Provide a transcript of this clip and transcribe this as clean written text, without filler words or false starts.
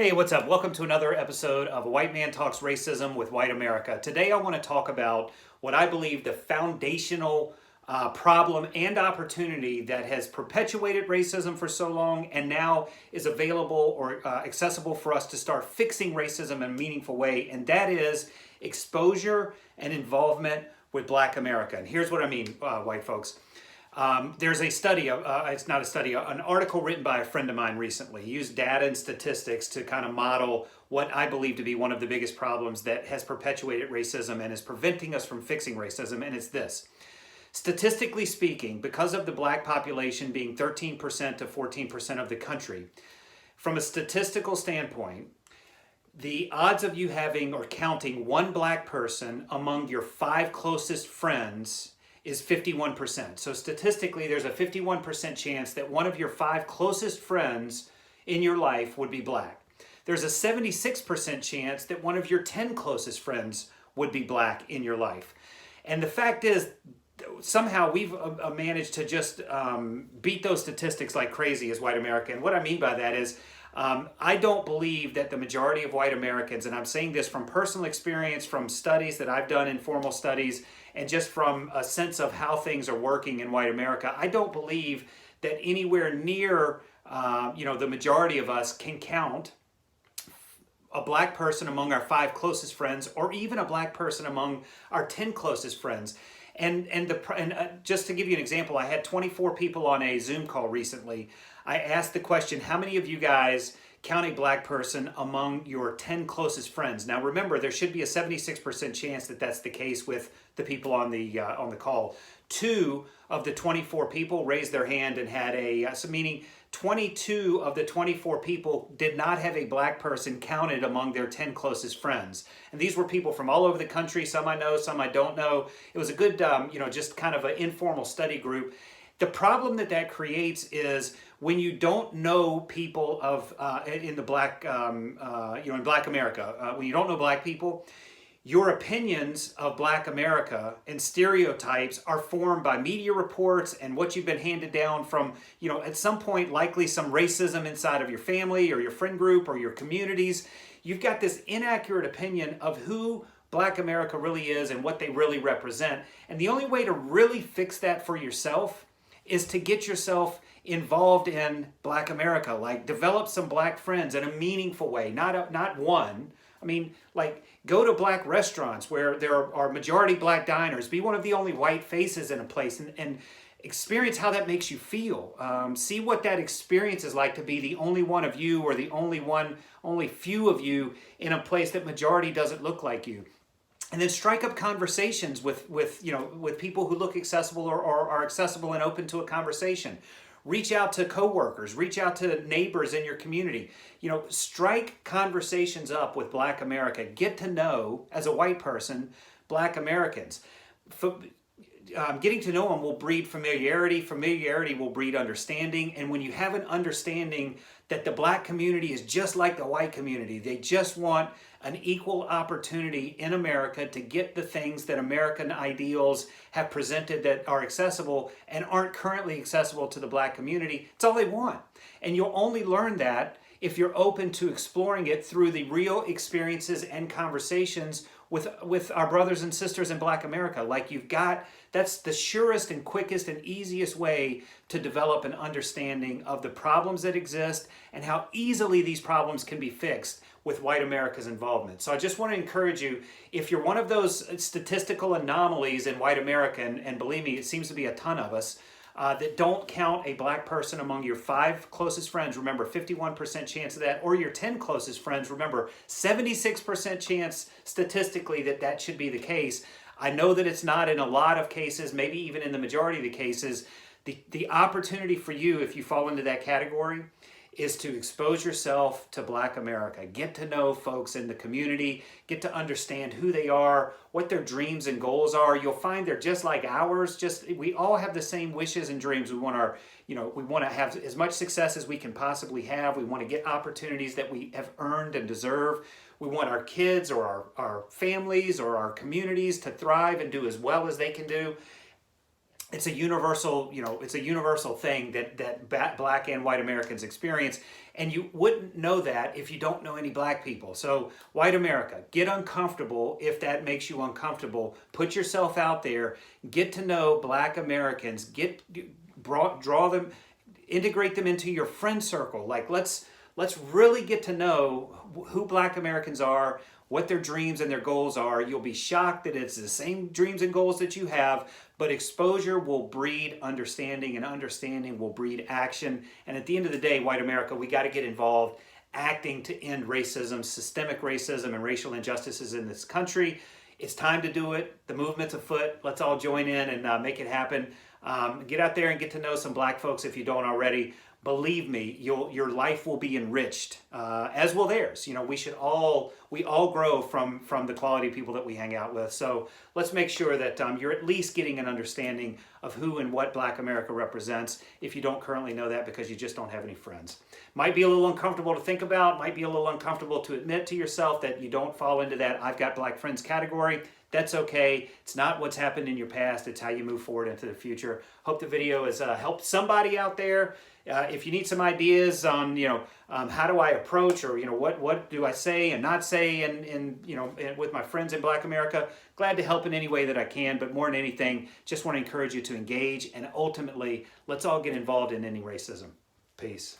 Hey, what's up? Welcome to another episode of White Man Talks Racism with White America. Today I want to talk about what I believe the foundational problem and opportunity that has perpetuated racism for so long and now is available or accessible for us to start fixing racism in a meaningful way, and that is exposure and involvement with Black America. And here's what I mean, white folks. There's a study, it's not a study, an article written by a friend of mine recently. He used data and statistics to kind of model what I believe to be one of the biggest problems that has perpetuated racism and is preventing us from fixing racism, and it's this. Statistically speaking, because of the Black population being 13% to 14% of the country, from a statistical standpoint, the odds of you having or counting one Black person among your 5 closest friends is 51%. So statistically, there's a 51% chance that one of your 5 closest friends in your life would be Black. There's a 76% chance that one of your 10 closest friends would be Black in your life. And the fact is, somehow we've managed to just beat those statistics like crazy as white America. And what I mean by that is, I don't believe that the majority of white Americans, and I'm saying this from personal experience, from studies that I've done, informal studies, and just from a sense of how things are working in white America, I don't believe that anywhere near, the majority of us can count a Black person among our 5 closest friends, or even a Black person among our 10 closest friends. And just to give you an example, I had 24 people on a Zoom call recently. I asked the question, how many of you guys count a Black person among your 10 closest friends? Now remember, there should be a 76% chance that that's the case with the people on the call. 2 of the 24 people raised their hand and had meaning 22 of the 24 people did not have a Black person counted among their 10 closest friends. And these were people from all over the country. Some I know, some I don't know. It was a good, just kind of an informal study group. The problem that creates is when you don't know people in the Black, in Black America, when you don't know Black people, your opinions of Black America and stereotypes are formed by media reports and what you've been handed down from, at some point, likely some racism inside of your family or your friend group or your communities. You've got this inaccurate opinion of who Black America really is and what they really represent. And the only way to really fix that for yourself is to get yourself involved in Black America, like develop some Black friends in a meaningful way, not one. I mean, like, go to Black restaurants where there are majority Black diners. Be one of the only white faces in a place and experience how that makes you feel. See what that experience is like to be the only one of you or the only few of you in a place that majority doesn't look like you. And then strike up conversations with people who look accessible or are accessible and open to a conversation. Reach out to coworkers, reach out to neighbors in your community. Strike conversations up with Black America. Get to know, as a white person, Black Americans. Getting to know them will breed familiarity. Familiarity will breed understanding. And when you have an understanding that the Black community is just like the white community, they just want an equal opportunity in America to get the things that American ideals have presented that are accessible and aren't currently accessible to the Black community. It's all they want. And you'll only learn that if you're open to exploring it through the real experiences and conversations with our brothers and sisters in Black America. That's the surest and quickest and easiest way to develop an understanding of the problems that exist and how easily these problems can be fixed with white America's involvement. So I just want to encourage you, if you're one of those statistical anomalies in white America, and believe me, it seems to be a ton of us, that don't count a Black person among your 5 closest friends, remember 51% chance of that, or your 10 closest friends, remember 76% chance statistically that should be the case. I know that it's not in a lot of cases, maybe even in the majority of the cases. The opportunity for you, if you fall into that category, is to expose yourself to Black America. Get to know folks in the community, get to understand who they are, what their dreams and goals are. You'll find they're just like ours. We all have the same wishes and dreams. We want to have as much success as we can possibly have. We want to get opportunities that we have earned and deserve. We want our kids or our families or our communities to thrive and do as well as they can do. it's a universal, it's a universal thing that black and white Americans experience. And you wouldn't know that if you don't know any black people. So white America, get uncomfortable if that makes you uncomfortable. Put yourself out there, get to know black Americans, draw them, integrate them into your friend circle. Like let's really get to know who black Americans are, what their dreams and their goals are. You'll be shocked that it's the same dreams and goals that you have, but exposure will breed understanding, and understanding will breed action. And at the end of the day, white America, we got to get involved acting to end racism, systemic racism, and racial injustices in this country. It's time to do it. The movement's afoot. Let's all join in and make it happen. Get out there and get to know some black folks if you don't already. Believe me, your life will be enriched, as will theirs. We all grow from the quality of people that we hang out with. So let's make sure that you're at least getting an understanding of who and what black America represents, if you don't currently know that because you just don't have any friends. Might be a little uncomfortable to think about, might be a little uncomfortable to admit to yourself that you don't fall into that I've got black friends category. That's okay. It's not what's happened in your past. It's how you move forward into the future. Hope the video has helped somebody out there. If you need some ideas on, how do I approach, or, what do I say and not say with my friends in Black America, glad to help in any way that I can. But more than anything, just want to encourage you to engage, and ultimately, let's all get involved in ending racism. Peace.